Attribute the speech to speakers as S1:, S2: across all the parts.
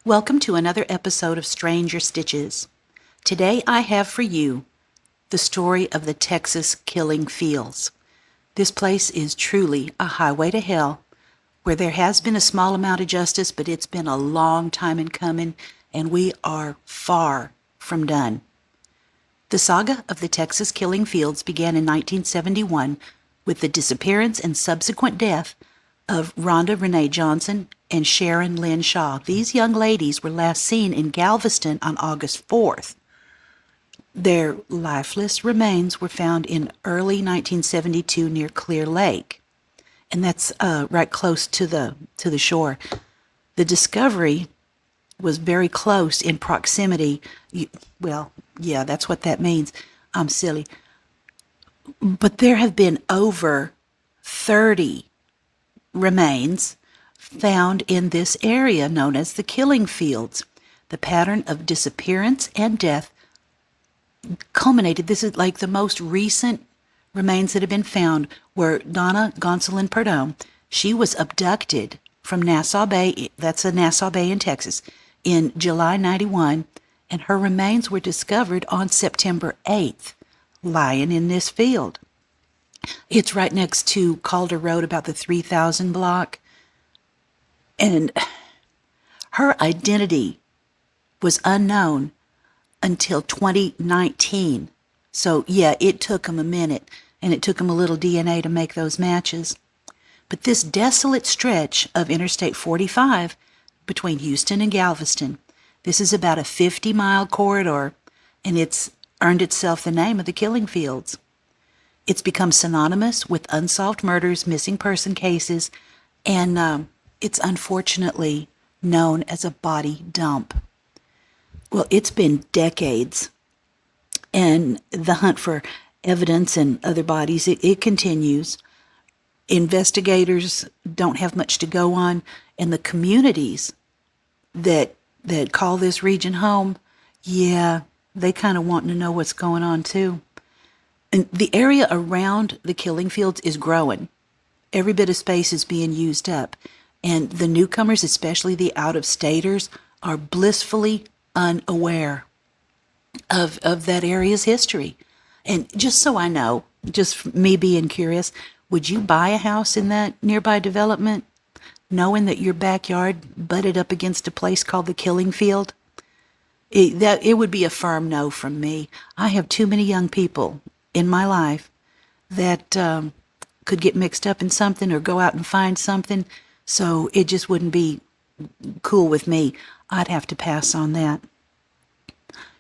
S1: Welcome to another episode of Stranger Stitches. Today I have for you the story of the Texas killing fields. This place is truly a highway to hell, where there has been a small amount of justice, but it's been a long time in coming, and we are far from done. The saga of the Texas killing fields began in 1971 with the disappearance and subsequent death of Rhonda Renee Johnson and Sharon Lynn Shaw. These young ladies were last seen in Galveston on August 4th. Their lifeless remains were found in early 1972 near Clear Lake, and that's right close to the shore. The discovery was very close in proximity. That's what that means. I'm silly. But there have been over 30 remains found in this area known as the killing fields. The pattern of disappearance and death culminated. This is like the most recent remains that have been found were Donna Gonsalon Perdón. She was abducted from Nassau Bay, that's a Nassau Bay in Texas, in July 91, and her remains were discovered on September 8th, lying in this field. It's right next to Calder Road, about the 3000 block. And her identity was unknown until 2019. So, yeah, it took them a minute, and it took them a little DNA to make those matches. But this desolate stretch of Interstate 45 between Houston and Galveston, this is about a 50-mile corridor, and it's earned itself the name of the killing fields. It's become synonymous with unsolved murders, missing person cases, and it's unfortunately known as a body dump. Well, it's been decades, and the hunt for evidence and other bodies, it continues. Investigators don't have much to go on, and the communities that call this region home, they kind of want to know what's going on too. And the area around the killing fields is growing. Every bit of space is being used up. And the newcomers, especially the out-of-staters, are blissfully unaware of that area's history. And just so I know, just me being curious, would you buy a house in that nearby development, knowing that your backyard butted up against a place called the killing field? It would be a firm no from me. I have too many young people in my life that could get mixed up in something or go out and find something, so it just wouldn't be cool with me. I'd have to pass on that.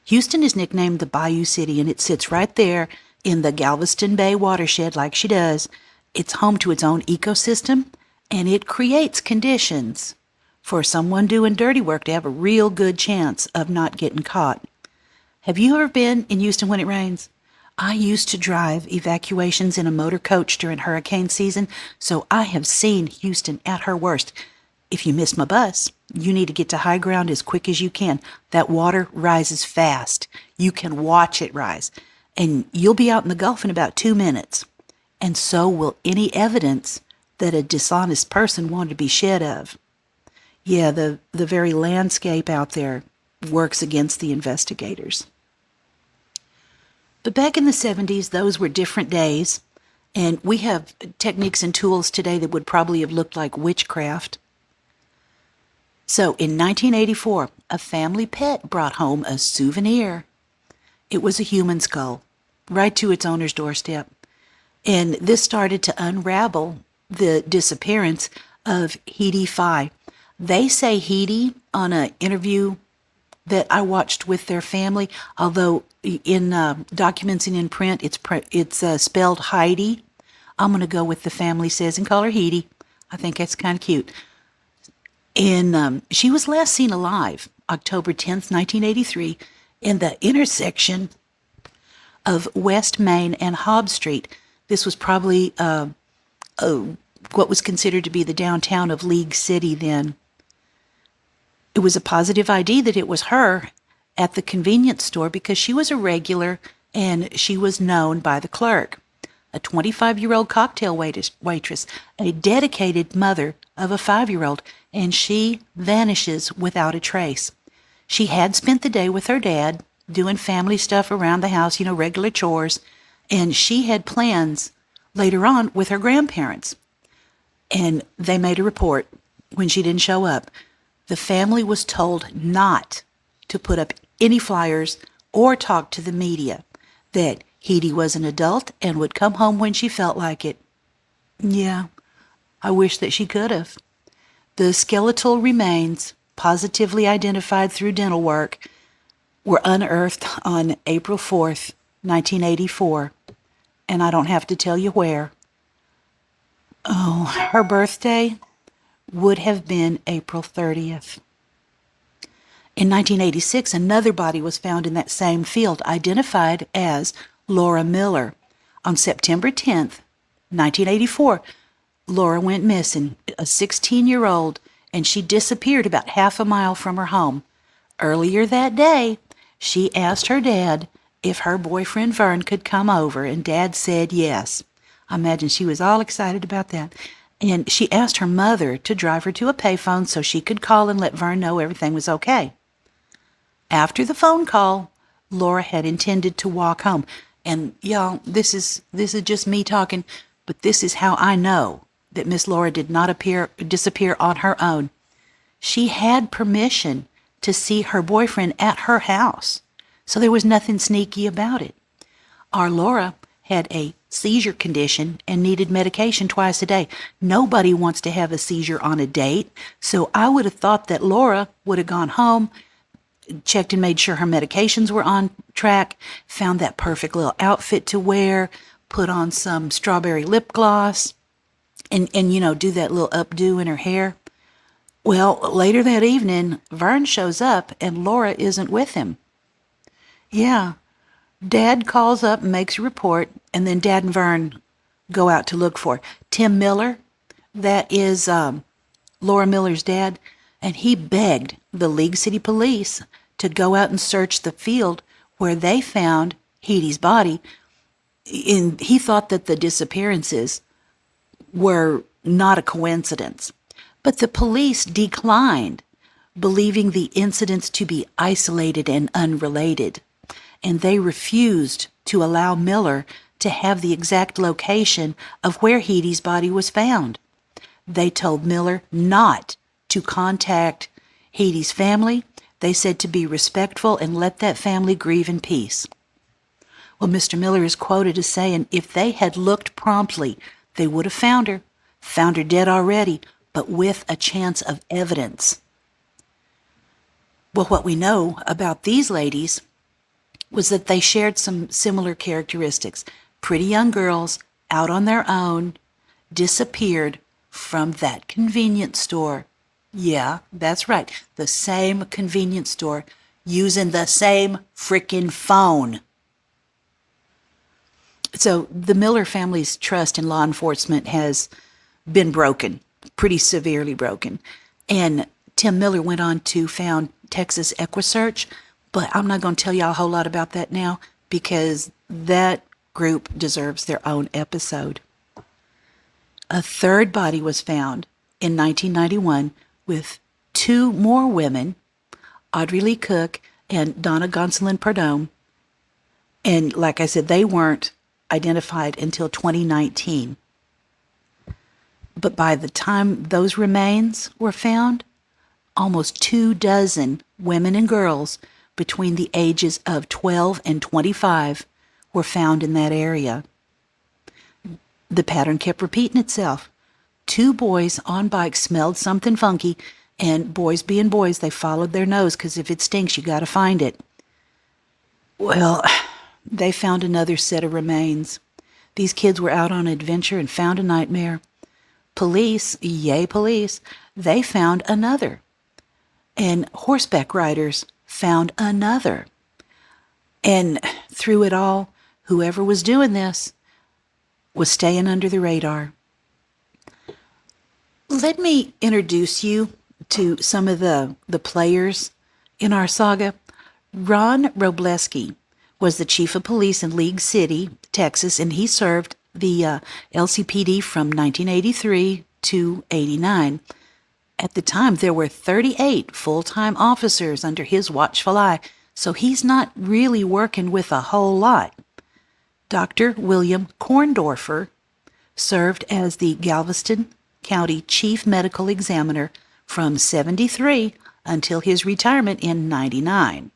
S1: Houston is nicknamed the Bayou City, and it sits right there in the Galveston Bay watershed like she does. It's home to its own ecosystem, and it creates conditions for someone doing dirty work to have a real good chance of not getting caught. Have you ever been in Houston when it rains? I used to drive evacuations in a motor coach during hurricane season, so I have seen Houston at her worst. If you miss my bus, you need to get to high ground as quick as you can. That water rises fast. You can watch it rise, and you'll be out in the Gulf in about 2 minutes. And so will any evidence that a dishonest person wanted to be shed of. Yeah, the very landscape out there works against the investigators. But back in the 70s, those were different days, and we have techniques and tools today that would probably have looked like witchcraft. So in 1984, a family pet brought home a souvenir. It was a human skull, right to its owner's doorstep. And this started to unravel the disappearance of Heidi Fye. They say Heidi on an interview that I watched with their family, although in documents and in print, it's spelled Heidi. I'm going to go with the family says and call her Heidi. I think that's kind of cute. And she was last seen alive October 10th, 1983, in the intersection of West Main and Hobbs Street. This was probably what was considered to be the downtown of League City then. It was a positive ID that it was her at the convenience store because she was a regular and she was known by the clerk. A 25-year-old cocktail waitress, a dedicated mother of a 5-year-old, and she vanishes without a trace. She had spent the day with her dad, doing family stuff around the house, regular chores, and she had plans later on with her grandparents. And they made a report when she didn't show up. The family was told not to put up any flyers or talk to the media, that Edie was an adult and would come home when she felt like it. Yeah, I wish that she could have. The skeletal remains, positively identified through dental work, were unearthed on April 4th, 1984, and I don't have to tell you where. Oh, her birthday would have been April 30th. In 1986, another body was found in that same field, identified as Laura Miller. On September 10th, 1984, Laura went missing, a 16-year-old, and she disappeared about half a mile from her home. Earlier that day, she asked her dad if her boyfriend Vern could come over, and Dad said yes. I imagine she was all excited about that. And she asked her mother to drive her to a payphone so she could call and let Vern know everything was okay. After the phone call, Laura had intended to walk home. And y'all, this is just me talking, but this is how I know that Miss Laura did not disappear on her own. She had permission to see her boyfriend at her house, so there was nothing sneaky about it. Our Laura had a seizure condition and needed medication twice a day. Nobody wants to have a seizure on a date, so I would have thought that Laura would have gone home, checked and made sure her medications were on track, found that perfect little outfit to wear, put on some strawberry lip gloss, and do that little updo in her hair. Well, later that evening, Vern shows up and Laura isn't with him. Yeah, Dad calls up and makes a report, and then Dad and Vern go out to look for Tim Miller. That is Laura Miller's dad, and he begged the League City Police to go out and search the field where they found Edie's body. And he thought that the disappearances were not a coincidence. But the police declined, believing the incidents to be isolated and unrelated. And they refused to allow Miller to have the exact location of where Edie's body was found. They told Miller not to contact Edie's family. They said to be respectful and let that family grieve in peace. Well, Mr. Miller is quoted as saying, if they had looked promptly, they would have found her dead already, but with a chance of evidence. Well, what we know about these ladies was that they shared some similar characteristics. Pretty young girls, out on their own, disappeared from that convenience store. Yeah, that's right, the same convenience store, using the same frickin' phone. So the Miller family's trust in law enforcement has been broken, pretty severely broken. And Tim Miller went on to found Texas EquiSearch, but I'm not going to tell you a whole lot about that now because that group deserves their own episode. A third body was found in 1991 with two more women, Audrey Lee Cook and Donna Gonsalon Perdome. And like I said, they weren't identified until 2019. But by the time those remains were found, almost 24 women and girls between the ages of 12 and 25 were found in that area. The pattern kept repeating itself. Two boys on bikes smelled something funky, and boys being boys, they followed their nose because if it stinks, you got to find it. Well, they found another set of remains. These kids were out on an adventure and found a nightmare. Police, yay police, they found another. And horseback riders found another. And through it all, whoever was doing this was staying under the radar. Let me introduce you to some of the players in our saga. Ron Robleski was the chief of police in League City, Texas, and he served the LCPD from 1983 to 89. At the time, there were 38 full-time officers under his watchful eye, so he's not really working with a whole lot. Dr. William Korndorfer served as the Galveston County Chief Medical Examiner from 73 until his retirement in 99.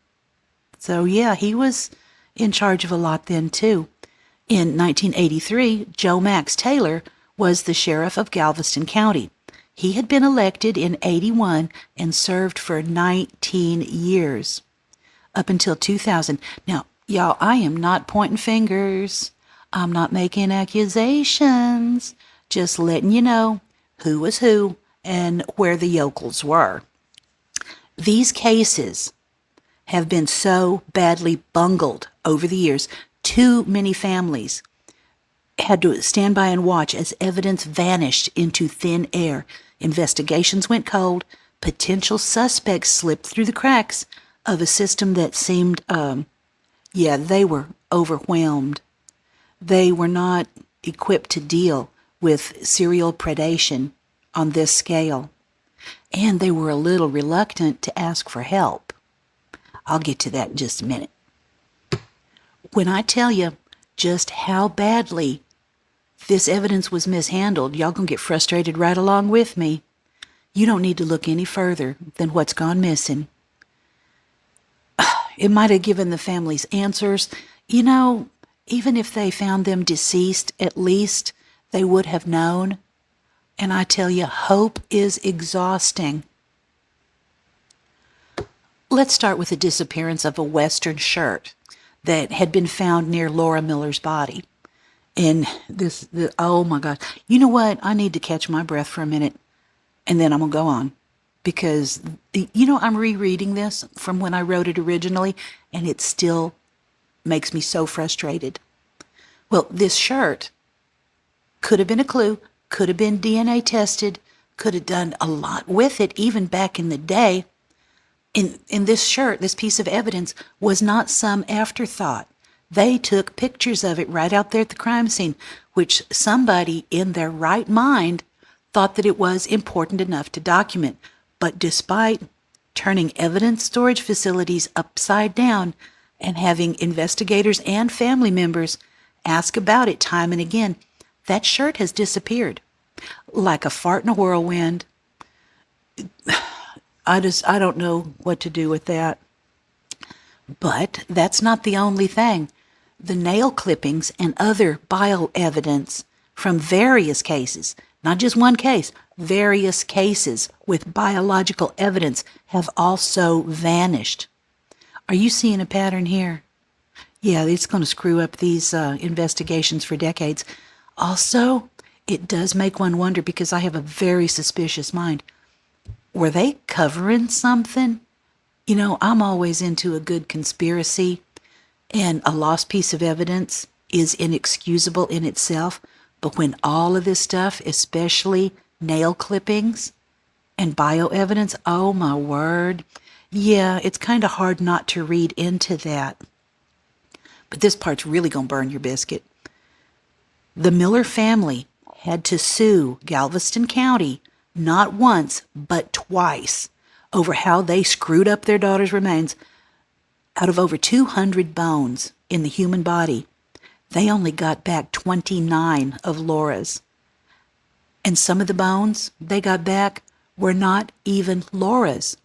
S1: So yeah, he was in charge of a lot then too. In 1983, Joe Max Taylor was the sheriff of Galveston County. He had been elected in 81 and served for 19 years, up until 2000. Now, y'all, I am not pointing fingers. I'm not making accusations. Just letting you know who was who and where the yokels were. These cases have been so badly bungled over the years. Too many families had to stand by and watch as evidence vanished into thin air. Investigations went cold. Potential suspects slipped through the cracks of a system that seemed, they were overwhelmed. They were not equipped to deal with serial predation on this scale. And they were a little reluctant to ask for help. I'll get to that in just a minute. When I tell you just how badly this evidence was mishandled, y'all gonna get frustrated right along with me. You don't need to look any further than what's gone missing. It might have given the families answers. You know, even if they found them deceased, at least they would have known. And I tell you, hope is exhausting. Let's start with the disappearance of a Western shirt that had been found near Laura Miller's body. And oh my God. You know what? I need to catch my breath for a minute, and then I'm going to go on. Because, I'm rereading this from when I wrote it originally, and it still makes me so frustrated. Well, this shirt could have been a clue, could have been DNA tested, could have done a lot with it, even back in the day. In this shirt, this piece of evidence was not some afterthought. They took pictures of it right out there at the crime scene, which somebody in their right mind thought that it was important enough to document. But despite turning evidence storage facilities upside down and having investigators and family members ask about it time and again, that shirt has disappeared. Like a fart in a whirlwind. I don't know what to do with that. But that's not the only thing. The nail clippings and other bioevidence from various cases, not just one case, various cases with biological evidence have also vanished. Are you seeing a pattern here? Yeah, it's going to screw up these investigations for decades. Also, it does make one wonder, because I have a very suspicious mind. Were they covering something? I'm always into a good conspiracy, and a lost piece of evidence is inexcusable in itself. But when all of this stuff, especially nail clippings and bioevidence, oh my word, yeah, it's kind of hard not to read into that. But this part's really going to burn your biscuit. The Miller family had to sue Galveston County not once, but twice, over how they screwed up their daughter's remains. Out of over 200 bones in the human body, they only got back 29 of Laura's. And some of the bones they got back were not even Laura's.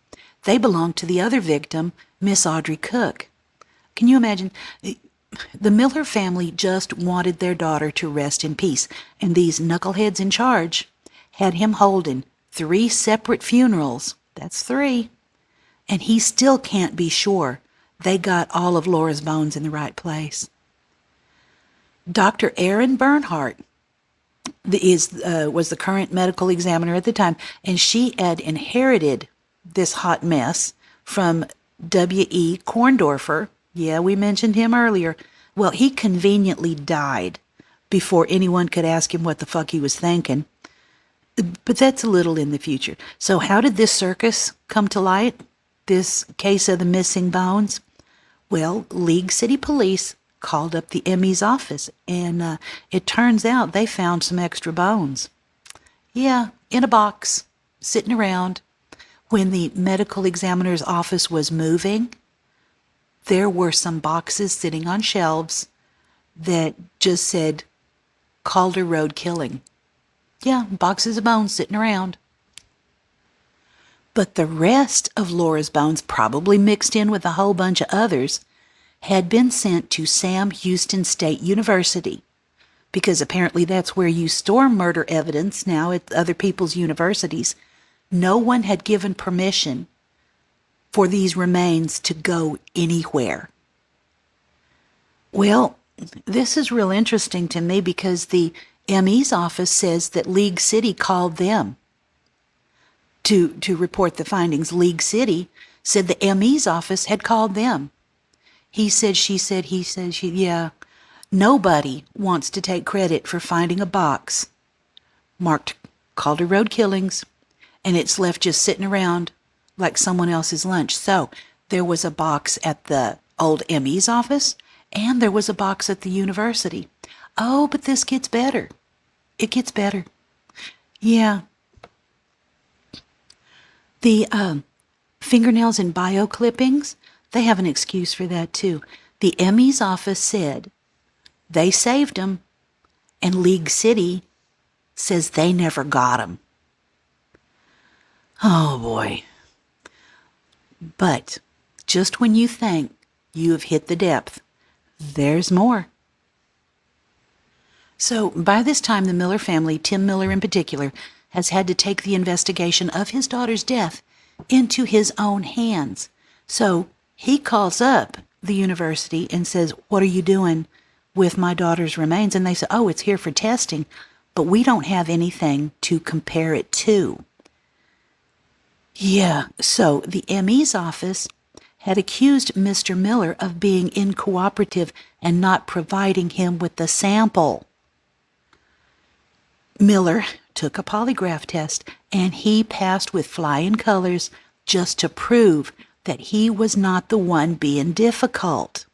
S1: They belonged to the other victim, Miss Audrey Cook. Can you imagine? The Miller family just wanted their daughter to rest in peace, and these knuckleheads in charge had him holding 3 separate funerals. That's 3. And he still can't be sure they got all of Laura's bones in the right place. Dr. Erin Bernhardt was the current medical examiner at the time, and she had inherited this hot mess from W.E. Korndorfer. Yeah, we mentioned him earlier. Well, he conveniently died before anyone could ask him what the fuck he was thinking. But that's a little in the future. So how did this circus come to light? This case of the missing bones? Well, League City Police called up the ME's office, and it turns out they found some extra bones. Yeah, in a box. sitting around. When the medical examiner's office was moving, there were some boxes sitting on shelves that just said Calder Road killing. Yeah, boxes of bones sitting around. But the rest of Laura's bones, probably mixed in with a whole bunch of others, had been sent to Sam Houston State University, because apparently that's where you store murder evidence now at other people's universities. No one had given permission for these remains to go anywhere. Well, this is real interesting to me because the ME's office says that League City called them to report the findings. League City said the ME's office had called them. He said, she said, he said, she, yeah. Nobody wants to take credit for finding a box marked Calder Road Killings, and it's left just sitting around like someone else's lunch. So there was a box at the old ME's office, and there was a box at the university. Oh, but this gets better. It gets better. Yeah. The fingernails and bio clippings, they have an excuse for that too. The ME's office said they saved them, and League City says they never got them. Oh boy. But just when you think you have hit the depth, there's more. So by this time, the Miller family, Tim Miller in particular, has had to take the investigation of his daughter's death into his own hands. So he calls up the university and says, "What are you doing with my daughter's remains?" And they say, "Oh, it's here for testing, but we don't have anything to compare it to." Yeah, so the ME's office had accused Mr. Miller of being uncooperative and not providing him with the sample. Miller took a polygraph test, and he passed with flying colors just to prove that he was not the one being difficult.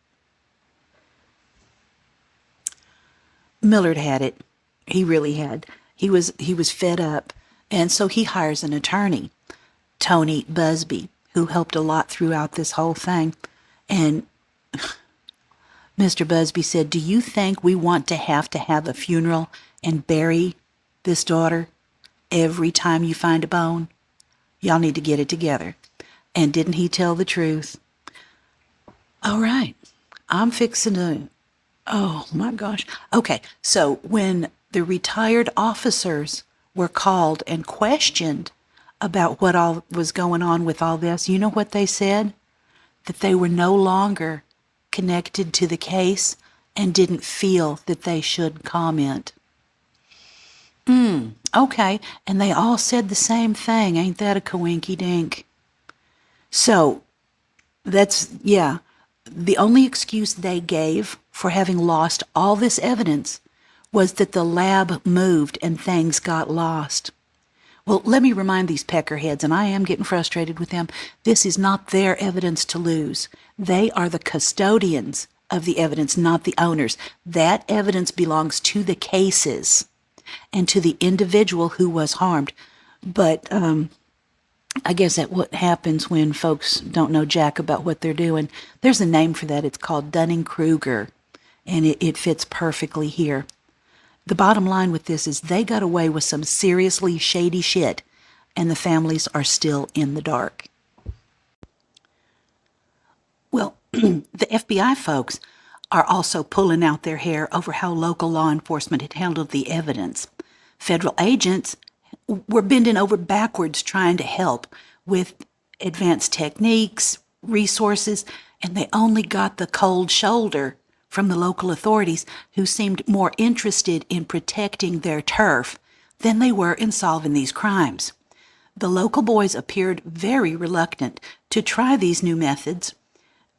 S1: Millard had it. He really had. He was fed up, and so he hires an attorney, Tony Busby, who helped a lot throughout this whole thing. And Mr. Busby said, "Do you think we want to have a funeral and bury this daughter every time you find a bone? Y'all need to get it together." And didn't he tell the truth? All right, I'm fixing to, oh my gosh. Okay, so when the retired officers were called and questioned about what all was going on with all this, you know what they said? That they were no longer connected to the case and didn't feel that they should comment. Okay, and they all said the same thing. Ain't that a coinky-dink? So, that's, yeah, the only excuse they gave for having lost all this evidence was that the lab moved and things got lost. Well, let me remind these peckerheads, and I am getting frustrated with them, this is not their evidence to lose. They are the custodians of the evidence, not the owners. That evidence belongs to the cases and to the individual who was harmed. But I guess that's what happens when folks don't know jack about what they're doing. There's a name for that. It's called Dunning-Kruger, and it fits perfectly here. The bottom line with this is they got away with some seriously shady shit, and the families are still in the dark. Well, the FBI folks are also pulling out their hair over how local law enforcement had handled the evidence. Federal agents were bending over backwards trying to help with advanced techniques, resources, and they only got the cold shoulder from the local authorities, who seemed more interested in protecting their turf than they were in solving these crimes. The local boys appeared very reluctant to try these new methods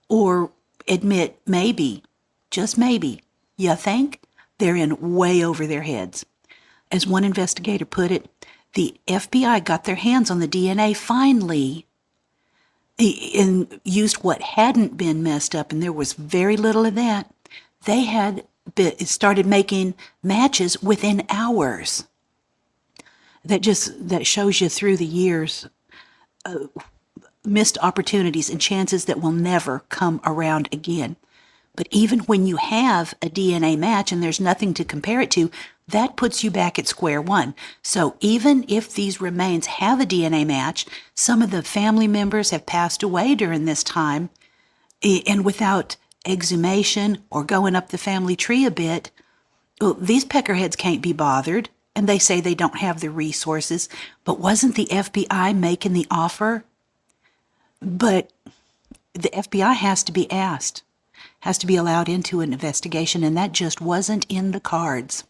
S1: or admit maybe, just maybe, you think they're in way over their heads. As one investigator put it, the FBI got their hands on the DNA finally and used what hadn't been messed up, and there was very little of that. They had started making matches within hours. that shows you through the years missed opportunities and chances that will never come around again. But even when you have a DNA match and there's nothing to compare it to, that puts you back at square one. So even if these remains have a DNA match, some of the family members have passed away during this time, and without exhumation or going up the family tree a bit, well, these peckerheads can't be bothered, and they say they don't have the resources. But wasn't the FBI making the offer? But the FBI has to be asked, has to be allowed into an investigation, and that just wasn't in the cards.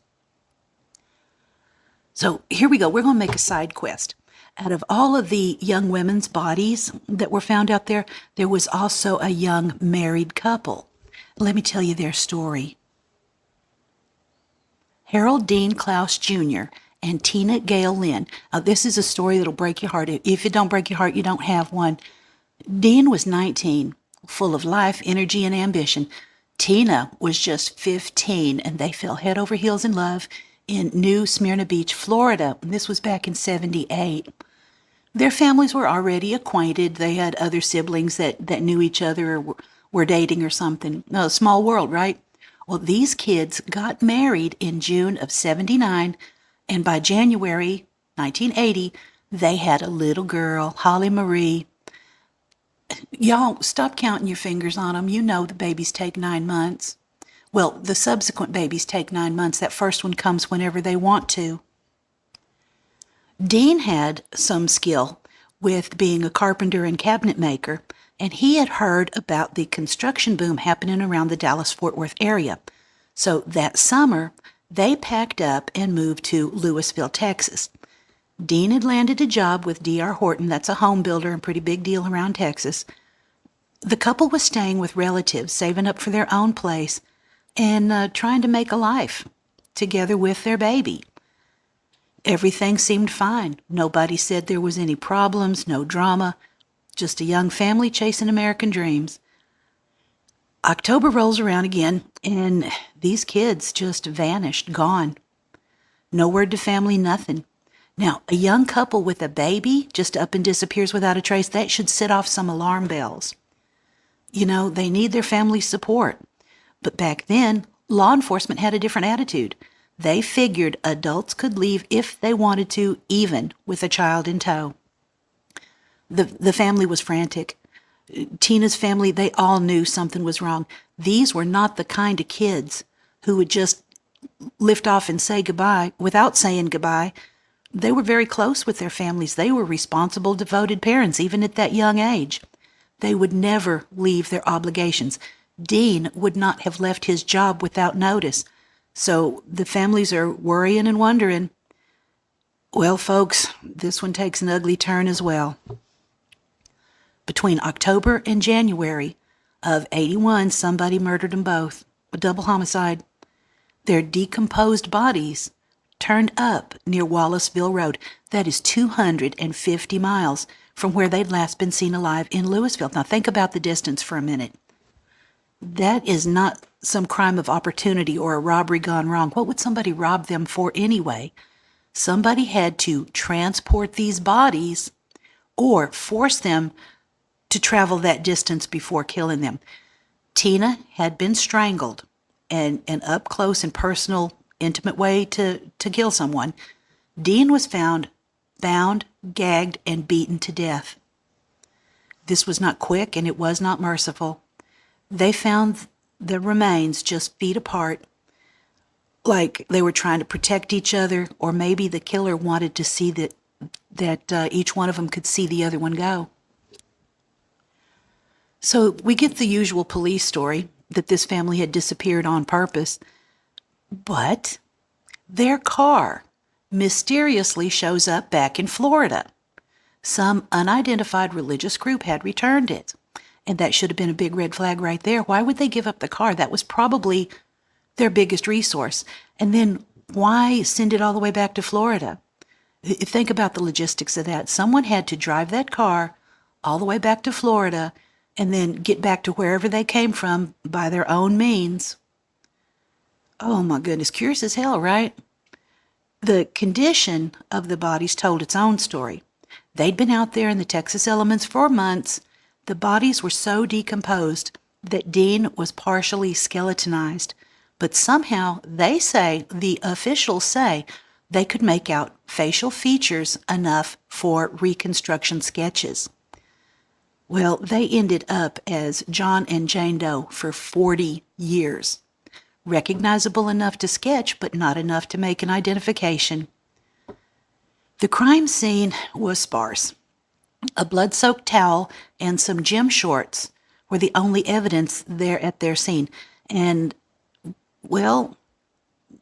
S1: So here we go. We're going to make a side quest. Out of all of the young women's bodies that were found out there, there was also a young married couple. Let me tell you their story. Harold Dean Klaus Jr. and Tina Gail Lynn. This is a story that'll break your heart. If it don't break your heart, you don't have one. Dean was 19, full of life, energy, and ambition. Tina was just 15, and they fell head over heels in love in New Smyrna Beach, Florida. This was back in 1978. Their families were already acquainted. They had other siblings that knew each other or were dating or something. No, small world, right? Well, these kids got married in June of 1979, and by January 1980, they had a little girl, Holly Marie. Y'all, stop counting your fingers on them. You know the babies take 9 months. Well, the subsequent babies take 9 months. That first one comes whenever they want to. Dean had some skill with being a carpenter and cabinet maker, and he had heard about the construction boom happening around the Dallas-Fort Worth area. So that summer, they packed up and moved to Lewisville, Texas. Dean had landed a job with D.R. Horton. That's a home builder and pretty big deal around Texas. The couple was staying with relatives, saving up for their own place, and trying to make a life together with their baby. Everything seemed fine. Nobody said there was any problems, no drama, just a young family chasing American dreams. October rolls around again, and these kids just vanished, gone. No word to family, nothing. Now, a young couple with a baby just up and disappears without a trace, that should set off some alarm bells. You know, they need their family's support. But back then, law enforcement had a different attitude. They figured adults could leave if they wanted to, even with a child in tow. The family was frantic. Tina's family, they all knew something was wrong. These were not the kind of kids who would just lift off and say goodbye without saying goodbye. They were very close with their families. They were responsible, devoted parents, even at that young age. They would never leave their obligations. Dean would not have left his job without notice. So the families are worrying and wondering. Well, folks, this one takes an ugly turn as well. Between October and January of 1981, somebody murdered them both. A double homicide. Their decomposed bodies turned up near Wallaceville Road. That is 250 miles from where they'd last been seen alive in Lewisville. Now think about the distance for a minute. That is not some crime of opportunity or a robbery gone wrong. What would somebody rob them for anyway? Somebody had to transport these bodies or force them to travel that distance before killing them. Tina had been strangled, and an up-close and personal, intimate way to kill someone. Dean was found bound, gagged, and beaten to death. This was not quick, and it was not merciful. They found the remains just feet apart, like they were trying to protect each other, or maybe the killer wanted to see that each one of them could see the other one go. So we get the usual police story that this family had disappeared on purpose, but their car mysteriously shows up back in Florida. Some unidentified religious group had returned it, and that should have been a big red flag right there. Why would they give up the car? That was probably their biggest resource. And then why send it all the way back to Florida? Think about the logistics of that. Someone had to drive that car all the way back to Florida and then get back to wherever they came from by their own means. Oh my goodness, curious as hell, right? The condition of the bodies told its own story. They'd been out there in the Texas elements for months. The bodies were so decomposed that Dean was partially skeletonized, but somehow the officials say, they could make out facial features enough for reconstruction sketches. Well, they ended up as John and Jane Doe for 40 years. Recognizable enough to sketch, but not enough to make an identification. The crime scene was sparse. A blood-soaked towel and some gym shorts were the only evidence there at their scene. And, well,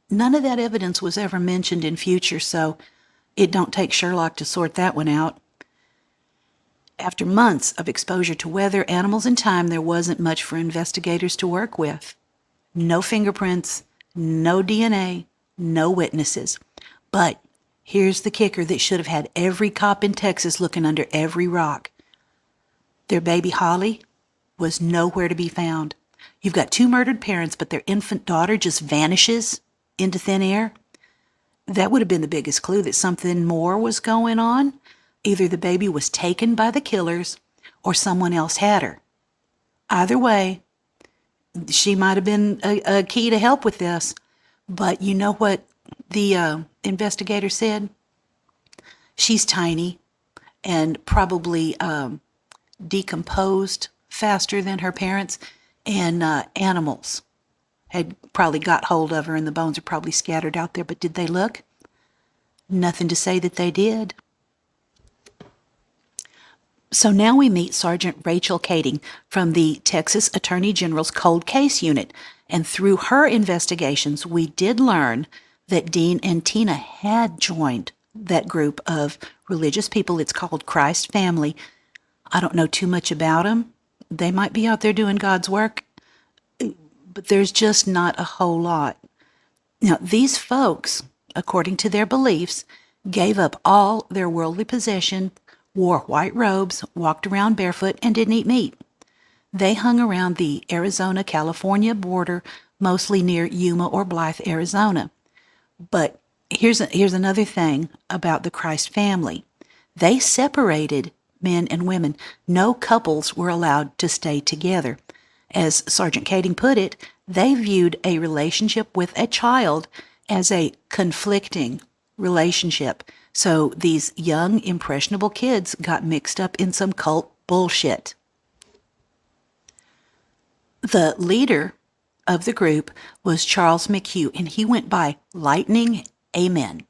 S1: none of that evidence was ever mentioned in future, so it don't take Sherlock to sort that one out. After months of exposure to weather, animals, and time, there wasn't much for investigators to work with. No fingerprints, no DNA, no witnesses. But here's the kicker that should have had every cop in Texas looking under every rock. Their baby Holly was nowhere to be found. You've got two murdered parents, but their infant daughter just vanishes into thin air. That would have been the biggest clue that something more was going on. Either the baby was taken by the killers or someone else had her. Either way, she might have been a key to help with this. But you know what the investigator said? She's tiny and probably decomposed faster than her parents, and animals had probably got hold of her, and the bones are probably scattered out there. But did they look? Nothing to say that they did. So now we meet Sergeant Rachel Kading from the Texas Attorney General's Cold Case Unit, and through her investigations, we did learn that Dean and Tina had joined that group of religious people. It's called Christ Family. I don't know too much about them. They might be out there doing God's work, but there's just not a whole lot. Now, these folks, according to their beliefs, gave up all their worldly possession, wore white robes, walked around barefoot, and didn't eat meat. They hung around the Arizona-California border, mostly near Yuma or Blythe, Arizona. But here's another thing about the Christ family. They separated men and women. No couples were allowed to stay together. As Sergeant Kading put it, they viewed a relationship with a child as a conflicting relationship. So these young, impressionable kids got mixed up in some cult bullshit. The leader of the group was Charles McHugh, and he went by Lightning Amen.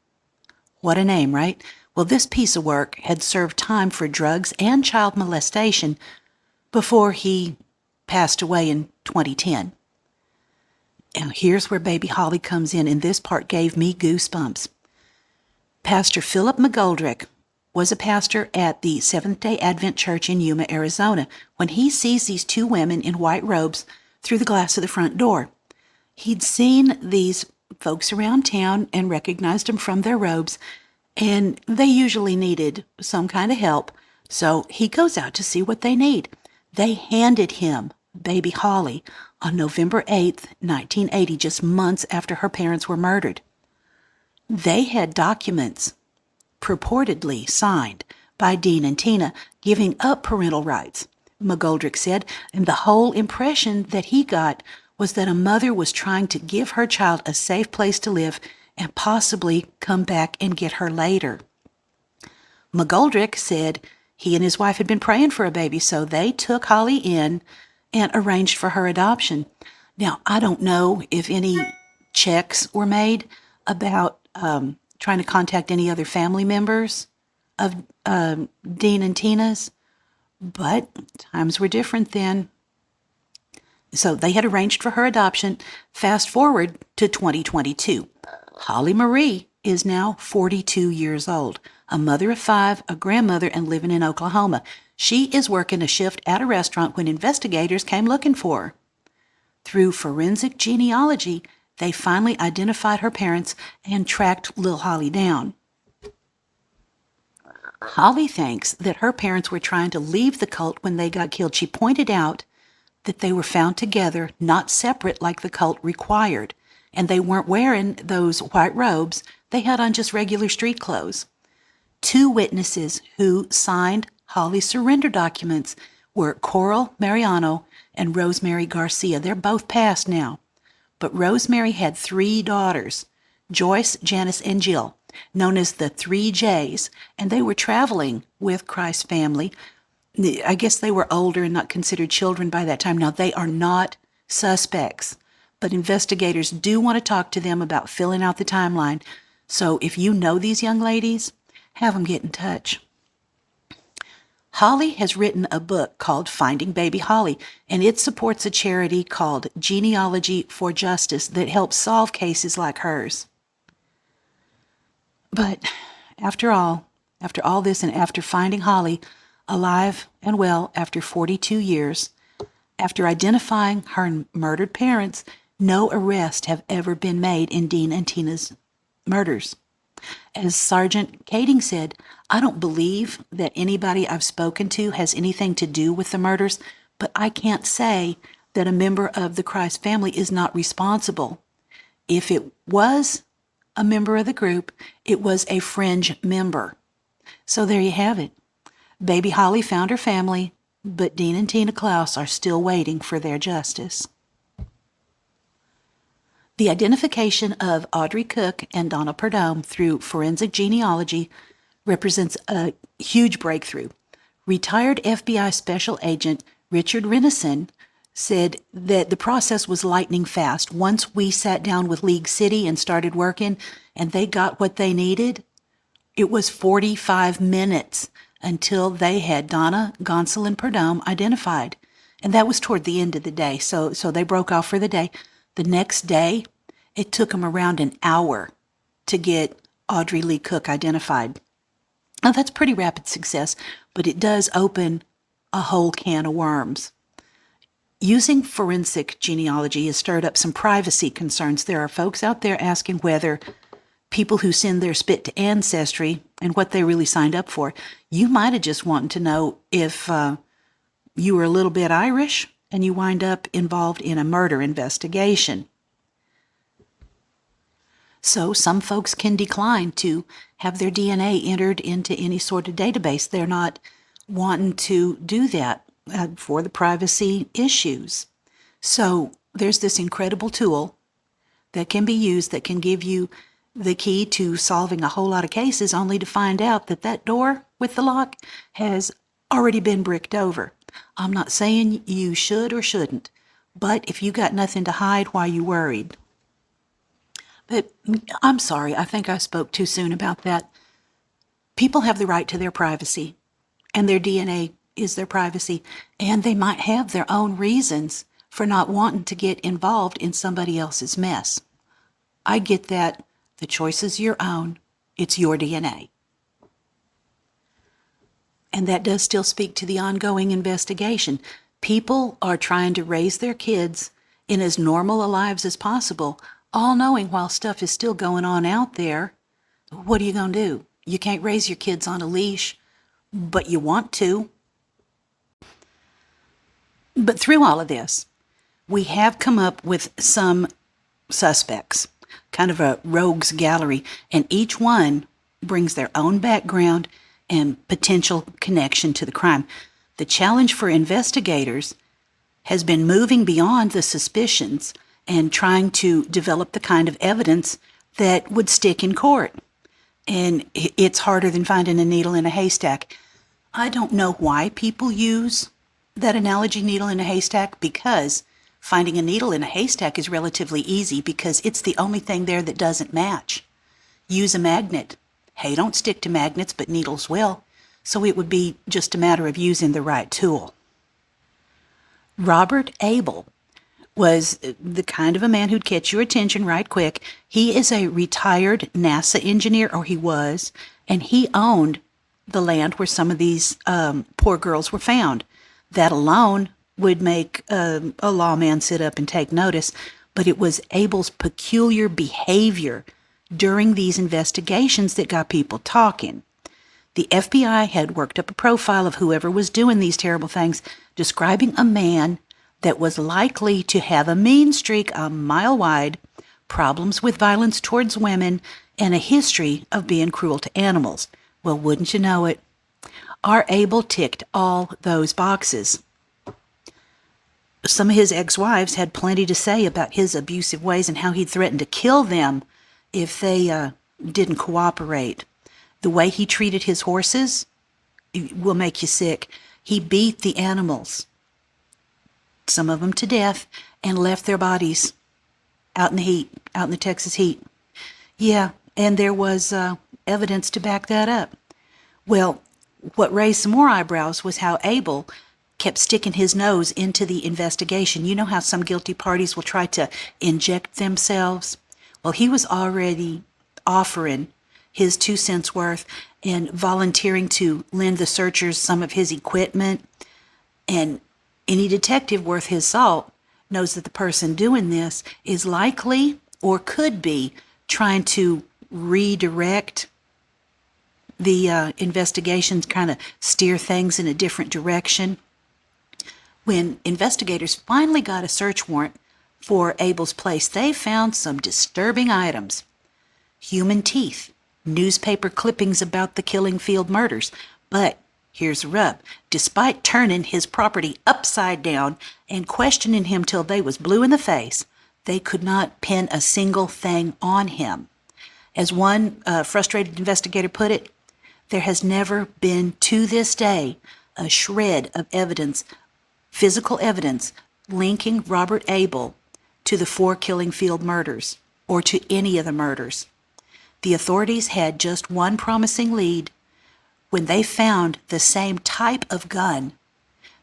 S1: What a name, right? Well, this piece of work had served time for drugs and child molestation before he passed away in 2010. And here's where baby Holly comes in, and this part gave me goosebumps. Pastor Philip McGoldrick was a pastor at the Seventh-day Advent Church in Yuma, Arizona, when he sees these two women in white robes through the glass of the front door. He'd seen these folks around town and recognized them from their robes, and they usually needed some kind of help, so he goes out to see what they need. They handed him baby Holly on November 8th, 1980, just months after her parents were murdered. They had documents purportedly signed by Dean and Tina giving up parental rights, McGoldrick said, and the whole impression that he got was that a mother was trying to give her child a safe place to live and possibly come back and get her later. McGoldrick said he and his wife had been praying for a baby, so they took Holly in and arranged for her adoption. Now, I don't know if any checks were made about trying to contact any other family members of Dean and Tina's, but times were different then. So they had arranged for her adoption. Fast forward to 2022. Holly Marie is now 42 years old, a mother of 5, a grandmother, and living in Oklahoma. She is working a shift at a restaurant when investigators came looking for her. Through forensic genealogy, they finally identified her parents and tracked little Holly down. Holly thinks that her parents were trying to leave the cult when they got killed. She pointed out that they were found together, not separate like the cult required, and they weren't wearing those white robes They had on just regular street clothes. 2 witnesses who signed Holly's surrender documents were Coral Mariano and Rosemary Garcia. They're both passed now. But Rosemary had 3 daughters, Joyce, Janice, and Jill, known as the 3 J's, and they were traveling with Christ's family. I guess they were older and not considered children by that time. Now, they are not suspects, but investigators do want to talk to them about filling out the timeline. So if you know these young ladies, have them get in touch. Holly has written a book called Finding Baby Holly, and it supports a charity called Genealogy for Justice that helps solve cases like hers. But after all this, and after finding Holly alive and well after 42 years, after identifying her murdered parents, no arrests have ever been made in Dean and Tina's murders. As Sergeant Kading said, I don't believe that anybody I've spoken to has anything to do with the murders, but I can't say that a member of the Christ family is not responsible. If it was a member of the group, it was a fringe member. So there you have it. Baby Holly found her family, but Dean and Tina Klaus are still waiting for their justice. The identification of Audrey Cook and Donna Perdome through forensic genealogy represents a huge breakthrough. Retired FBI Special Agent Richard Renison said that the process was lightning fast. Once we sat down with League City and started working, and they got what they needed, it was 45 minutes until they had Donna, Gonsal, and Perdome identified. And that was toward the end of the day, so they broke off for the day. The next day, it took them around an hour to get Audrey Lee Cook identified. Now, that's pretty rapid success, but it does open a whole can of worms. Using forensic genealogy has stirred up some privacy concerns. There are folks out there asking whether people who send their spit to Ancestry and what they really signed up for, you might have just wanted to know if you were a little bit Irish and you wind up involved in a murder investigation. So some folks can decline to have their DNA entered into any sort of database. They're not wanting to do that for the privacy issues. So there's this incredible tool that can be used that can give you the key to solving a whole lot of cases, only to find out that that door with the lock has already been bricked over. I'm not saying you should or shouldn't, but if you got nothing to hide, why you worried? But I'm sorry, I think I spoke too soon about that. People have the right to their privacy, and their DNA is their privacy, and they might have their own reasons for not wanting to get involved in somebody else's mess. I get that. The choice is your own. It's your DNA. And that does still speak to the ongoing investigation. People are trying to raise their kids in as normal a lives as possible, all knowing while stuff is still going on out there, what are you going to do? You can't raise your kids on a leash, but you want to. But through all of this, we have come up with some suspects, kind of a rogues gallery, and each one brings their own background and potential connection to the crime. The challenge for investigators has been moving beyond the suspicions and trying to develop the kind of evidence that would stick in court. And it's harder than finding a needle in a haystack. I don't know why people use that analogy, needle in a haystack, because finding a needle in a haystack is relatively easy because it's the only thing there that doesn't match. Use a magnet. Hay don't stick to magnets, but needles will. So it would be just a matter of using the right tool. Robert Abel was the kind of a man who'd catch your attention right quick. He is a retired NASA engineer, or he was, and he owned the land where some of these poor girls were found. That alone would make a lawman sit up and take notice, but it was Abel's peculiar behavior during these investigations that got people talking. The FBI had worked up a profile of whoever was doing these terrible things, describing a man that was likely to have a mean streak a mile wide, problems with violence towards women, and a history of being cruel to animals. Well, wouldn't you know it? Our Abel ticked all those boxes. Some of his ex-wives had plenty to say about his abusive ways and how he'd threatened to kill them if they didn't cooperate. The way he treated his horses will make you sick. He beat the animals, some of them to death, and left their bodies out in the heat, out in the Texas heat. Yeah, and there was evidence to back that up. Well, what raised some more eyebrows was how Abel kept sticking his nose into the investigation. You know how some guilty parties will try to inject themselves? Well, he was already offering his 2 cents worth and volunteering to lend the searchers some of his equipment. And any detective worth his salt knows that the person doing this is likely or could be trying to redirect the investigations, kind of steer things in a different direction. When investigators finally got a search warrant for Abel's place, they found some disturbing items. Human teeth, newspaper clippings about the Killingfield murders. But here's the rub. Despite turning his property upside down and questioning him till they was blue in the face, they could not pin a single thing on him. As one frustrated investigator put it, there has never been to this day a shred of evidence, physical evidence, linking Robert Abel to the 4 Killingfield murders or to any of the murders. The authorities had just one promising lead when they found the same type of gun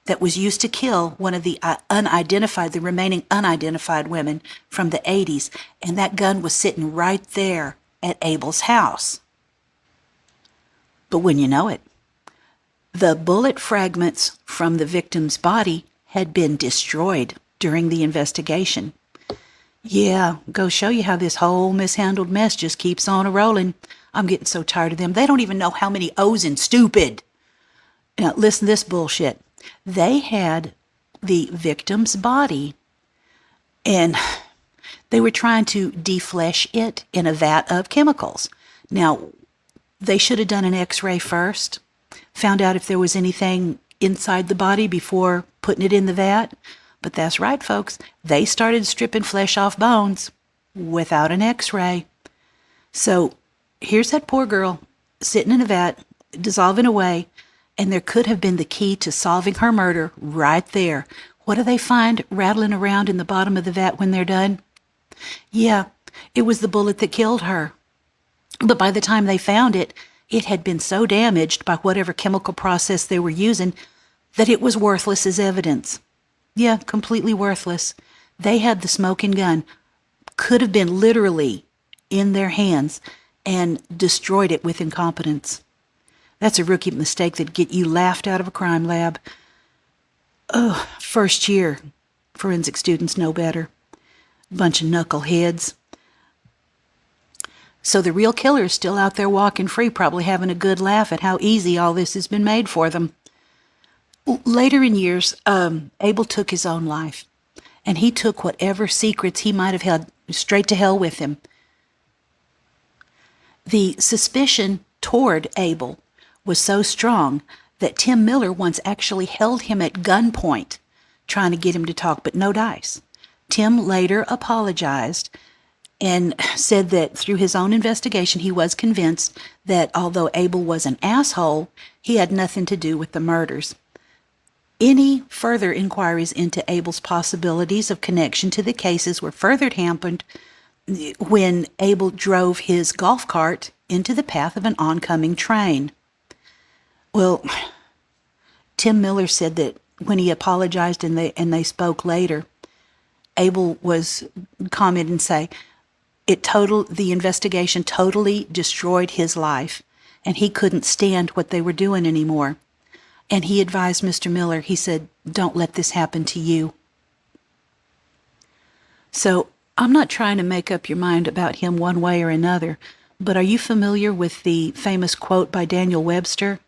S1: that was used to kill one of the the remaining unidentified women from the 80s, and that gun was sitting right there at Abel's house. But wouldn't you know it, the bullet fragments from the victim's body had been destroyed during the investigation. Yeah, go show you how this whole mishandled mess just keeps on a-rolling. I'm getting so tired of them. They don't even know how many O's in stupid. Now, listen to this bullshit. They had the victim's body, and they were trying to deflesh it in a vat of chemicals. Now, they should have done an x-ray first, found out if there was anything inside the body before putting it in the vat. But that's right, folks. They started stripping flesh off bones without an x-ray. So here's that poor girl sitting in a vat, dissolving away, and there could have been the key to solving her murder right there. What do they find rattling around in the bottom of the vat when they're done? Yeah, it was the bullet that killed her. But by the time they found it, it had been so damaged by whatever chemical process they were using that it was worthless as evidence. Yeah, completely worthless. They had the smoking gun, could have been literally in their hands, and destroyed it with incompetence. That's a rookie mistake that'd get you laughed out of a crime lab. Oh, first year forensic students know better. Bunch of knuckleheads. So the real killer's still out there walking free, probably having a good laugh at how easy all this has been made for them. Later in years, Abel took his own life, and he took whatever secrets he might have held straight to hell with him. The suspicion toward Abel was so strong that Tim Miller once actually held him at gunpoint, trying to get him to talk, but no dice. Tim later apologized and said that through his own investigation, he was convinced that although Abel was an asshole, he had nothing to do with the murders. Any further inquiries into Abel's possibilities of connection to the cases were further hampered when Abel drove his golf cart into the path of an oncoming train. Well, Tim Miller said that when he apologized and they spoke later, Abel was commented and say, the investigation totally destroyed his life, and he couldn't stand what they were doing anymore. And he advised Mr. Miller, he said, don't let this happen to you. So I'm not trying to make up your mind about him one way or another, but are you familiar with the famous quote by Daniel Webster?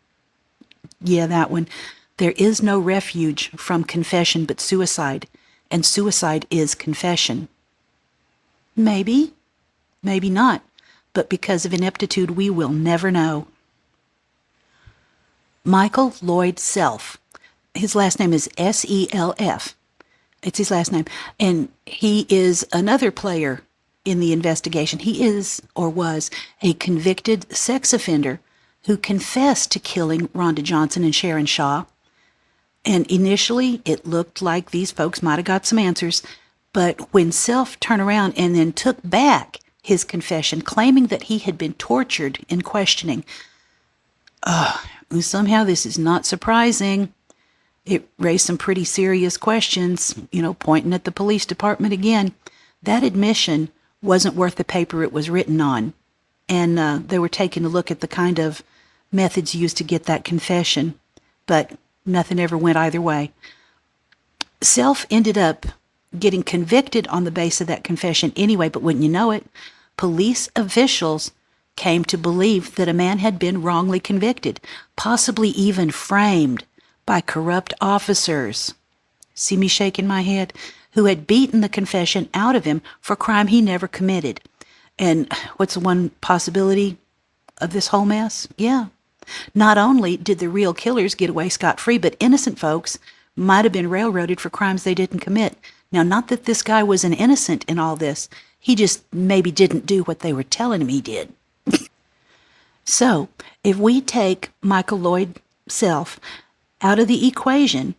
S1: Yeah, that one. There is no refuge from confession but suicide, and suicide is confession. Maybe, maybe not, but because of ineptitude, we will never know. Michael Lloyd Self. His last name is Self. It's his last name. And he is another player in the investigation. He is, or was, a convicted sex offender who confessed to killing Rhonda Johnson and Sharon Shaw. And initially, it looked like these folks might have got some answers. But when Self turned around and then took back his confession, claiming that he had been tortured in questioning, somehow this is not surprising. It raised some pretty serious questions, pointing at the police department again. That admission wasn't worth the paper it was written on. And they were taking a look at the kind of methods used to get that confession. But nothing ever went either way. Self ended up getting convicted on the basis of that confession anyway, but wouldn't you know it, police officials came to believe that a man had been wrongly convicted, possibly even framed by corrupt officers. See me shaking my head? Who had beaten the confession out of him for a crime he never committed. And what's the one possibility of this whole mess? Yeah. Not only did the real killers get away scot-free, but innocent folks might have been railroaded for crimes they didn't commit. Now, not that this guy was an innocent in all this. He just maybe didn't do what they were telling him he did. So, if we take Michael Lloyd Self out of the equation,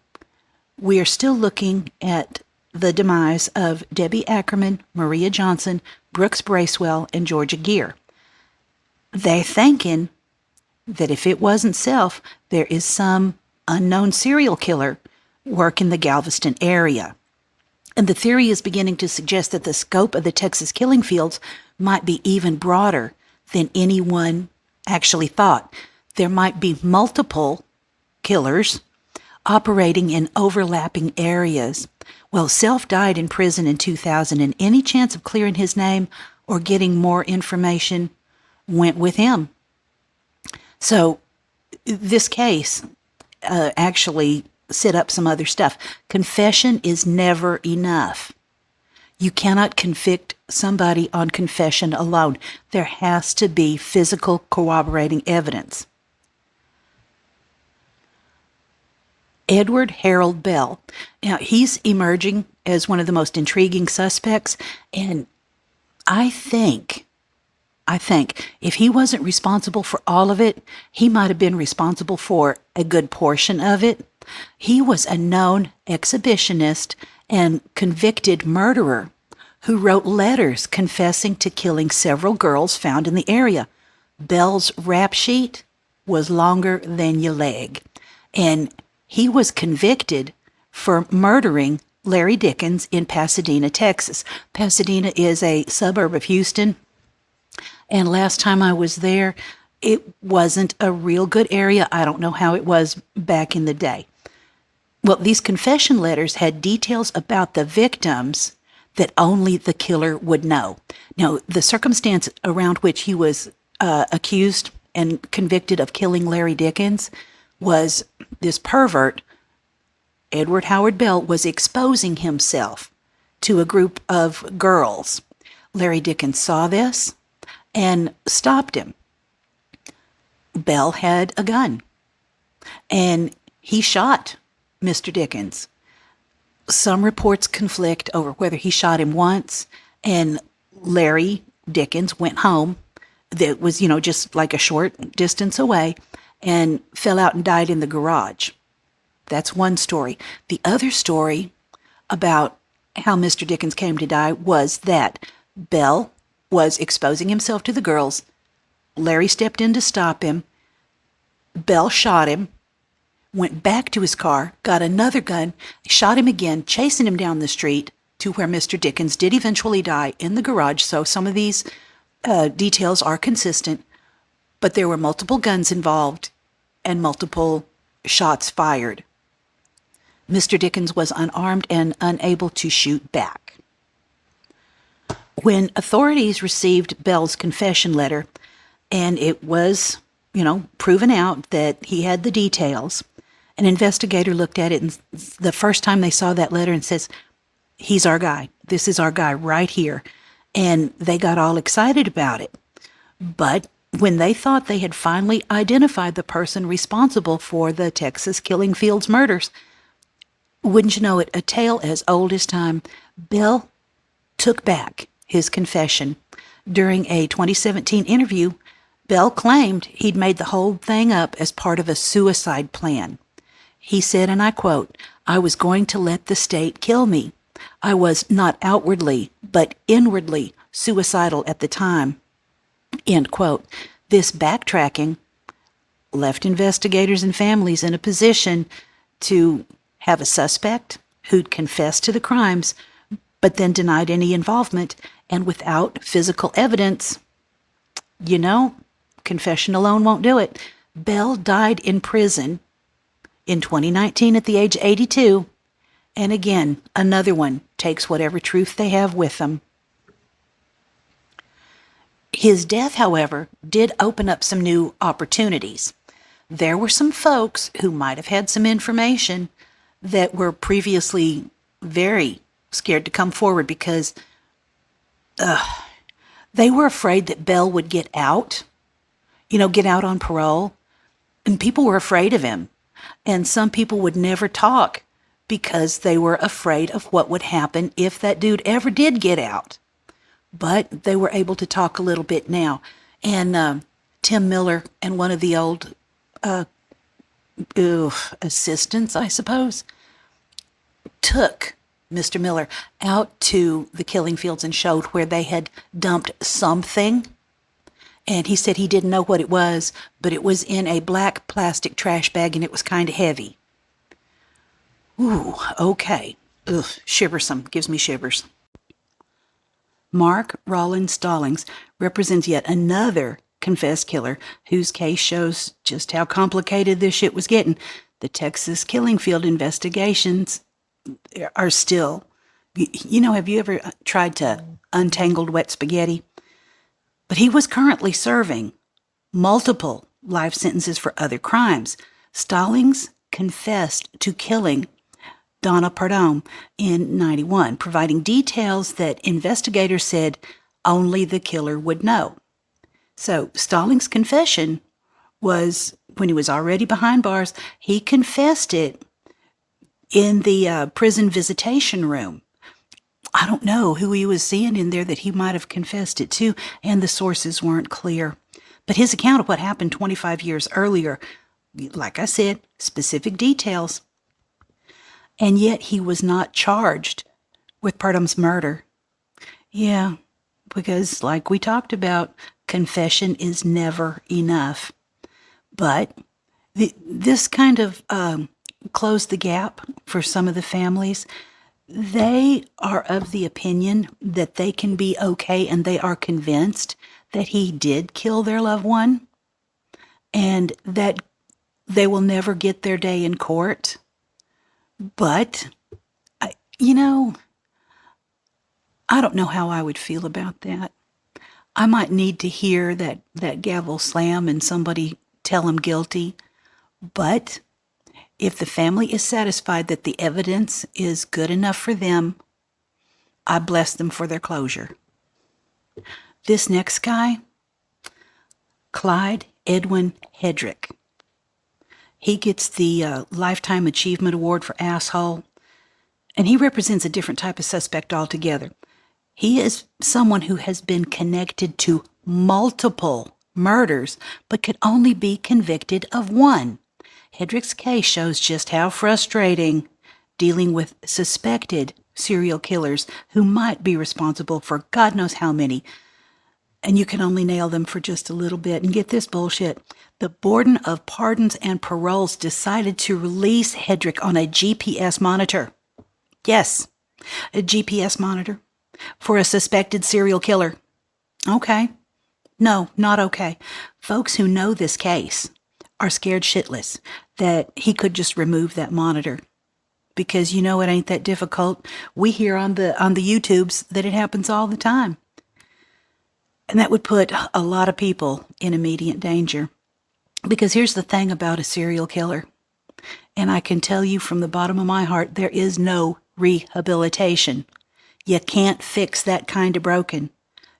S1: we are still looking at the demise of Debbie Ackerman, Maria Johnson, Brooks Bracewell, and Georgia Gear. They're thinking that if it wasn't Self, there is some unknown serial killer working the Galveston area. And the theory is beginning to suggest that the scope of the Texas killing fields might be even broader than anyone actually thought. There might be multiple killers operating in overlapping areas. Well, Self died in prison in 2000, and any chance of clearing his name or getting more information went with him. So this case actually set up some other stuff. Confession is never enough. You cannot convict somebody on confession alone. There has to be physical corroborating evidence. Edward Harold Bell. Now, he's emerging as one of the most intriguing suspects, and I think if he wasn't responsible for all of it, he might have been responsible for a good portion of it. He was a known exhibitionist and convicted murderer who wrote letters confessing to killing several girls found in the area. Bell's rap sheet was longer than your leg, and he was convicted for murdering Larry Dickens in Pasadena, Texas. Pasadena is a suburb of Houston, and last time I was there, it wasn't a real good area. I don't know how it was back in the day. Well, these confession letters had details about the victims that only the killer would know. Now, the circumstance around which he was accused and convicted of killing Larry Dickens was this pervert, Edward Howard Bell, was exposing himself to a group of girls. Larry Dickens saw this and stopped him. Bell had a gun, and he shot Mr. Dickens. Some reports conflict over whether he shot him once, and Larry Dickens went home that was, just like a short distance away, and fell out and died in the garage. That's one story. The other story about how Mr. Dickens came to die was that Bell was exposing himself to the girls. Larry stepped in to stop him. Bell shot him, went back to his car, got another gun, shot him again, chasing him down the street to where Mr. Dickens did eventually die in the garage. So some of these details are consistent, but there were multiple guns involved and multiple shots fired. Mr. Dickens was unarmed and unable to shoot back. When authorities received Bell's confession letter, and it was, proven out that he had the details, an investigator looked at it, and the first time they saw that letter and says, "He's our guy. This is our guy right here." and they got all excited about it. But when they thought they had finally identified the person responsible for the Texas Killing Fields murders, wouldn't you know it, a tale as old as time, Bell took back his confession. During a 2017 interview, Bell claimed he'd made the whole thing up as part of a suicide plan. He said, and I quote, "I was going to let the state kill me. I was not outwardly, but inwardly suicidal at the time." End quote. This backtracking left investigators and families in a position to have a suspect who'd confessed to the crimes, but then denied any involvement, and without physical evidence, confession alone won't do it. Bell died in prison in 2019 at the age of 82, and again, another one takes whatever truth they have with them. His death, however, did open up some new opportunities. There were some folks who might have had some information that were previously very scared to come forward because they were afraid that Bell would get out on parole, and people were afraid of him. And some people would never talk because they were afraid of what would happen if that dude ever did get out. But they were able to talk a little bit now. And Tim Miller and one of the old assistants, I suppose, took Mr. Miller out to the killing fields and showed where they had dumped something. And he said he didn't know what it was, but it was in a black plastic trash bag and it was kind of heavy. Ooh, okay. Ugh, shiversome. Gives me shivers. Mark Rollins Stallings represents yet another confessed killer whose case shows just how complicated this shit was getting. The killing field investigations are still, have you ever tried to untangle wet spaghetti? But he was currently serving multiple life sentences for other crimes. Stallings confessed to killing Donna Pardone in 91, providing details that investigators said only the killer would know. So Stallings' confession was, when he was already behind bars, he confessed it in the prison visitation room. I don't know who he was seeing in there that he might have confessed it to, and the sources weren't clear. But his account of what happened 25 years earlier, like I said, specific details. And yet he was not charged with Pardone's murder. Yeah, because like we talked about, confession is never enough. But this kind of closed the gap for some of the families. They are of the opinion that they can be okay, and they are convinced that he did kill their loved one and that they will never get their day in court. But, I don't know how I would feel about that. I might need to hear that gavel slam and somebody tell him guilty. But if the family is satisfied that the evidence is good enough for them, I bless them for their closure. This next guy, Clyde Edwin Hedrick. He gets the Lifetime Achievement Award for asshole, and he represents a different type of suspect altogether. He is someone who has been connected to multiple murders, but could only be convicted of one. Hedrick's case shows just how frustrating dealing with suspected serial killers who might be responsible for God knows how many, and you can only nail them for just a little bit. And get this bullshit. The Board of Pardons and Paroles decided to release Hedrick on a GPS monitor. Yes, a GPS monitor for a suspected serial killer. Okay. No, not okay. Folks who know this case are scared shitless that he could just remove that monitor. Because it ain't that difficult. We hear on the YouTubes that it happens all the time. And that would put a lot of people in immediate danger. Because here's the thing about a serial killer. And I can tell you from the bottom of my heart, there is no rehabilitation. You can't fix that kind of broken.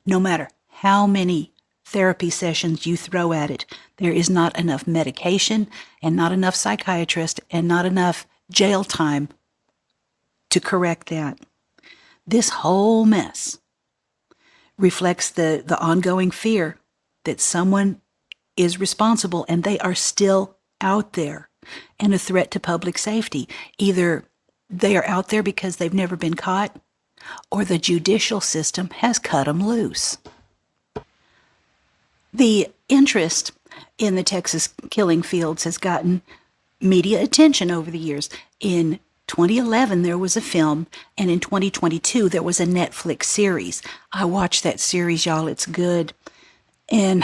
S1: No matter how many therapy sessions you throw at it, there is not enough medication and not enough psychiatrist and not enough jail time to correct that. This whole mess reflects the ongoing fear that someone is responsible and they are still out there and a threat to public safety. Either they are out there because they've never been caught, or the judicial system has cut them loose. The interest in the Texas killing fields has gotten media attention over the years. In 2011, there was a film, and in 2022, there was a Netflix series. I watched that series, y'all. It's good. And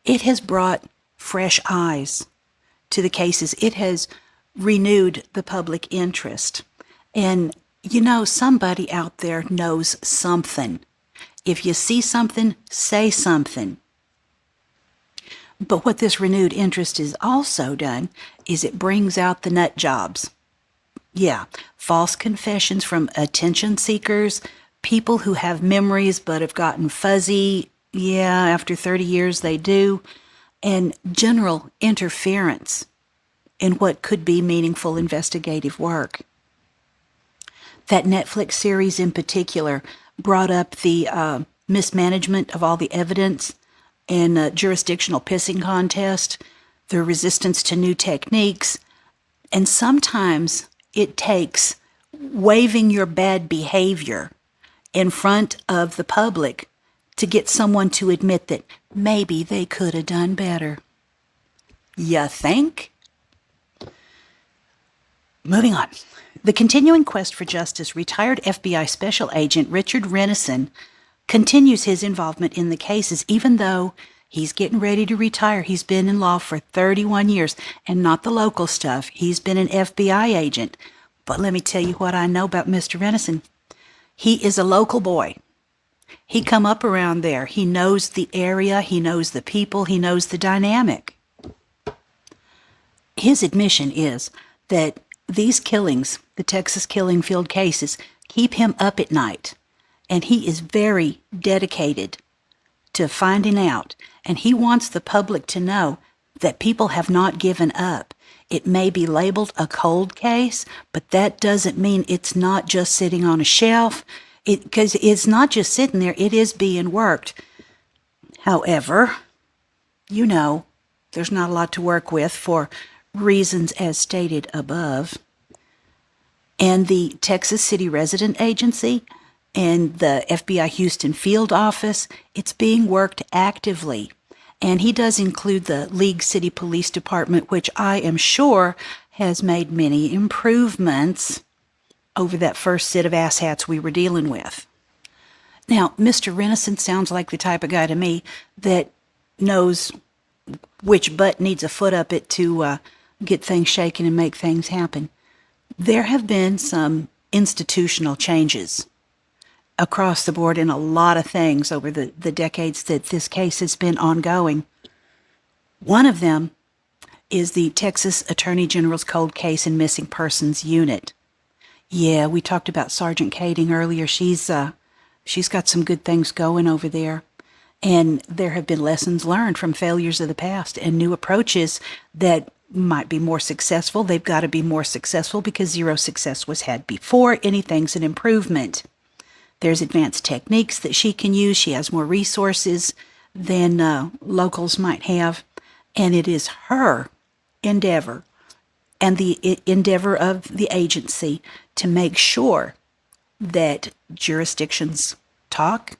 S1: it has brought fresh eyes to the cases. It has renewed the public interest. And, you know, somebody out there knows something. If you see something, say something. But what this renewed interest has also done is it brings out the nut jobs. Yeah, false confessions from attention seekers, people who have memories but have gotten fuzzy. Yeah, after 30 years they do. And general interference in what could be meaningful investigative work. That Netflix series in particular brought up the mismanagement of all the evidence and jurisdictional pissing contest, the resistance to new techniques, and sometimes it takes waving your bad behavior in front of the public to get someone to admit that maybe they could have done better. You think? Moving on. The continuing quest for justice, retired FBI Special Agent Richard Renison continues his involvement in the cases, even though he's getting ready to retire. He's been in law for 31 years, and not the local stuff. He's been an FBI agent. But let me tell you what I know about Mr. Renison. He is a local boy. He come up around there. He knows the area. He knows the people. He knows the dynamic. His admission is that these killings, the Texas killing field cases, keep him up at night. And he is very dedicated to finding out. And he wants the public to know that people have not given up. It may be labeled a cold case, but that doesn't mean it's not just sitting on a shelf. Because it's not just sitting there, it is being worked. However, you know, there's not a lot to work with for reasons as stated above. And the Texas City Resident Agency and the FBI Houston Field Office, it's being worked actively. And he does include the League City Police Department, which I am sure has made many improvements over that first set of asshats we were dealing with. Now, Mr. Renison sounds like the type of guy to me that knows which butt needs a foot up it to get things shaken and make things happen. There have been some institutional changes across the board in a lot of things over the decades that this case has been ongoing. One of them is the Texas Attorney General's Cold Case and Missing Persons Unit. Yeah, we talked about Sergeant Kading earlier. She's got some good things going over there. And there have been lessons learned from failures of the past and new approaches that might be more successful. They've got to be more successful because zero success was had before. Anything's an improvement. There's advanced techniques that she can use. She has more resources than locals might have. And it is her endeavor and the endeavor of the agency to make sure that jurisdictions talk.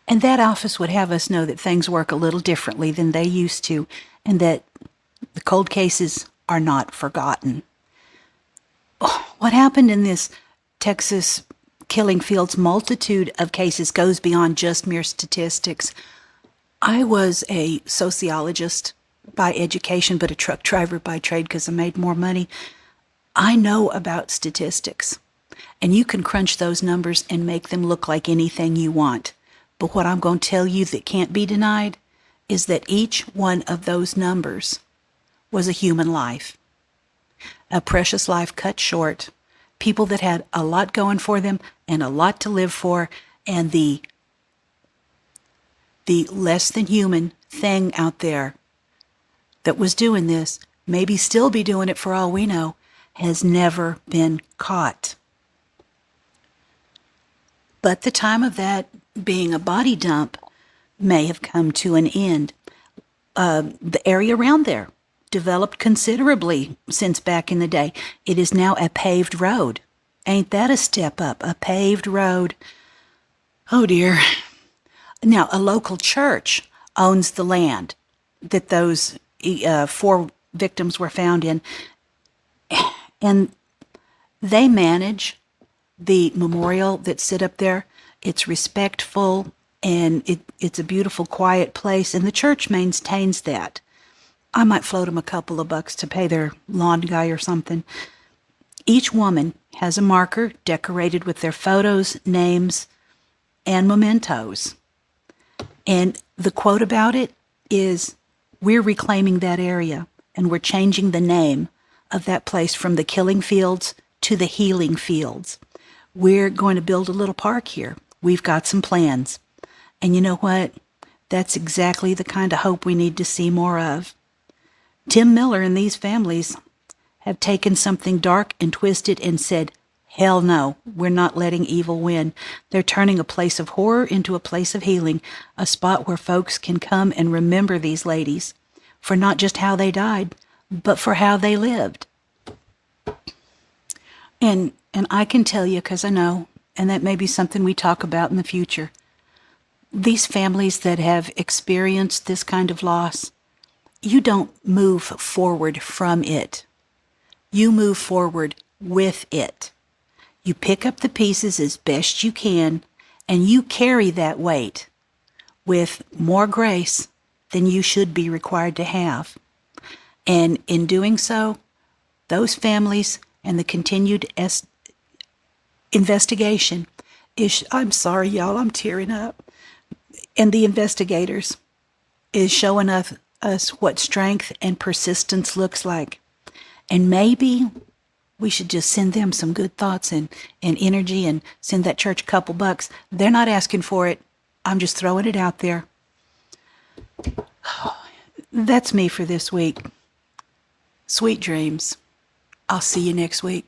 S1: And that office would have us know that things work a little differently than they used to, and that the cold cases are not forgotten. What happened in this Texas killing fields multitude of cases goes beyond just mere statistics. I was a sociologist by education, but a truck driver by trade because I made more money. I know about statistics, and you can crunch those numbers and make them look like anything you want. But what I'm going to tell you that can't be denied is that each one of those numbers was a human life, a precious life cut short, people that had a lot going for them and a lot to live for, and the the less than human thing out there that was doing this, maybe still be doing it for all we know, has never been caught. But the time of that being a body dump may have come to an end. The area around there developed considerably since back in the day. It is now a paved road. Ain't that a step up? A paved road. Oh dear. Now, a local church owns the land that those 4 victims were found in, and they manage the memorial that's set up there. It's respectful, and it's a beautiful, quiet place, and the church maintains that. I might float them a couple of bucks to pay their lawn guy or something. Each woman has a marker decorated with their photos, names, and mementos. And the quote about it is, "We're reclaiming that area, and we're changing the name of that place from the killing fields to the healing fields. We're going to build a little park here. We've got some plans." And you know what? That's exactly the kind of hope we need to see more of. Tim Miller and these families have taken something dark and twisted and said, hell no, we're not letting evil win. They're turning a place of horror into a place of healing, a spot where folks can come and remember these ladies for not just how they died, but for how they lived. And I can tell you, because I know, and that may be something we talk about in the future, these families that have experienced this kind of loss, you don't move forward from it. You move forward with it. You pick up the pieces as best you can, and you carry that weight with more grace than you should be required to have. And in doing so, those families and the continued investigation is, I'm sorry, y'all, I'm tearing up. And the investigators is showing us what strength and persistence looks like. And maybe we should just send them some good thoughts and energy and send that church a couple bucks. They're not asking for it. I'm just throwing it out there. That's me for this week. Sweet dreams. I'll see you next week.